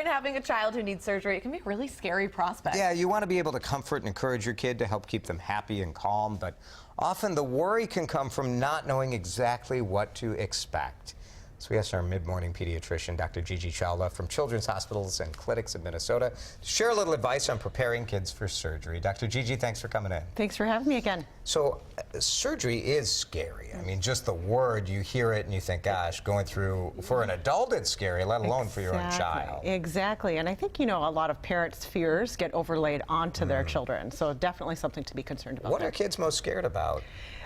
parent having a child who needs surgery, it can be a really scary prospect. Yeah, you want to be able to comfort and encourage your kid to help keep them happy and calm, but often the worry can come from not knowing exactly what to expect. So we asked our mid-morning pediatrician, Dr. Gigi Chawla from Children's Hospitals and Clinics in Minnesota, to share a little advice on preparing kids for surgery. Dr. Gigi, thanks for coming in. Thanks for having me again. So surgery is scary. I mean, just the word, you hear it and you think, gosh, going through, for an adult it's scary, let alone for your own child. Exactly. And I think, you know, a lot of parents' fears get overlaid onto their children. So definitely something to be concerned about. What are kids most scared about?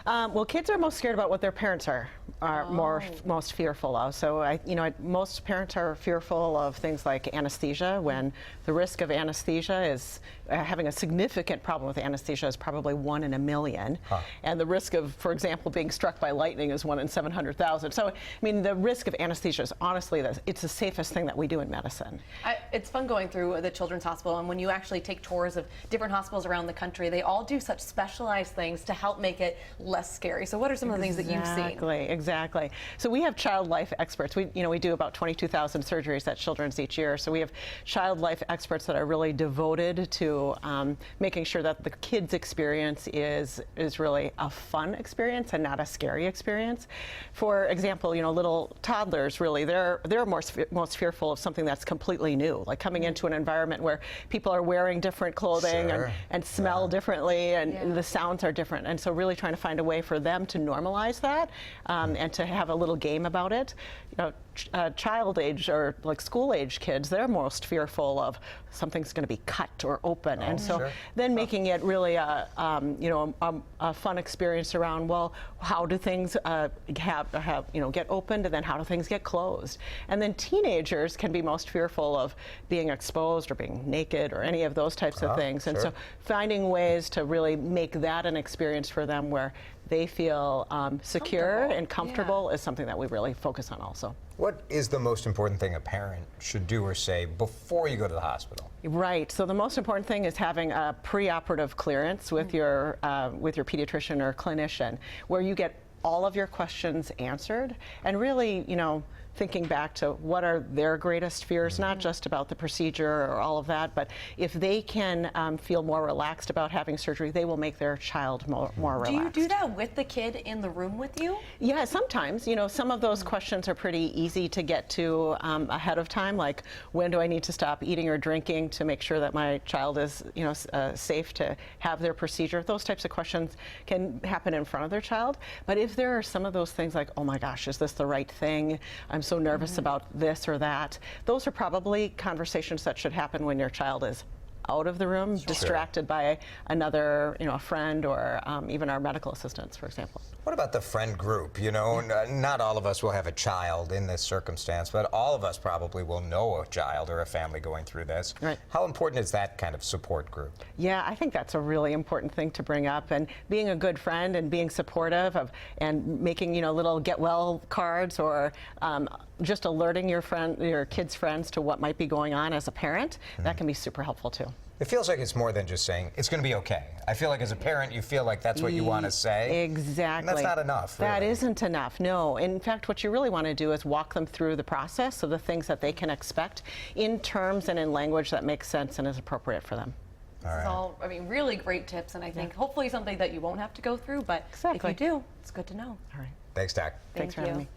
Well, kids are most scared about what their parents are most fearful of. So, most parents are fearful of things like anesthesia, when the risk of anesthesia is having a significant problem with anesthesia is probably 1 in a million. And the risk of, for example, being struck by lightning is 1 in 700,000. So, I mean, the risk of anesthesia is honestly, it's the safest thing that we do in medicine. It's fun going through the Children's Hospital, and when you actually take tours of different hospitals around the country, they all do such specialized things to help make it less scary. So what are some of the things that you've seen? Exactly. So we have child life experts. We do about 22,000 surgeries at Children's each year. So we have child life experts that are really devoted to making sure that the kids' experience is really a fun experience and not a scary experience. For example, little toddlers, really, they're most fearful of something that's completely new, like coming into an environment where people are wearing different clothing and smell differently, and the sounds are different. And so really trying to find a way for them to normalize that and to have a little game about it. Child age or like school age kids, they're most fearful of something's going to be cut or open, and so then making it really a fun experience around, well, how do things get opened, and then how do things get closed? And then teenagers can be most fearful of being exposed or being naked or any of those types of things, and so finding ways to really make that an experience for them where they feel secure and comfortable is something that we really focus on also. What is the most important thing a parent should do or say before you go to the hospital? Right. So the most important thing is having a preoperative clearance with your pediatrician or clinician, where you get all of your questions answered, and really, thinking back to what are their greatest fears, not just about the procedure or all of that, but if they can feel more relaxed about having surgery, they will make their child more relaxed. Do you do that with the kid in the room with you? Yeah, sometimes. Some of those questions are pretty easy to get to ahead of time, like when do I need to stop eating or drinking to make sure that my child is, safe to have their procedure. Those types of questions can happen in front of their child. But if there are some of those things like, oh my gosh, is this the right thing? I'm so nervous about this or that. Those are probably conversations that should happen when your child is out of the room, distracted by another, a friend or even our medical assistants, for example. What about the friend group? Not all of us will have a child in this circumstance, but all of us probably will know a child or a family going through this. Right. How important is that kind of support group? Yeah, I think that's a really important thing to bring up, and being a good friend and being supportive of, and making, little get well cards, or just alerting your kids' friends to what might be going on as a parent. That can be super helpful too. It feels like it's more than just saying, it's going to be okay. I feel like as a parent, you feel like that's what you want to say. Exactly. And that's not enough, really. That isn't enough, no. In fact, what you really want to do is walk them through the process of the things that they can expect in terms and in language that makes sense and is appropriate for them. This is all, really great tips, and I think hopefully something that you won't have to go through, but if you do, it's good to know. All right. Thanks, Doc. Thanks for having me.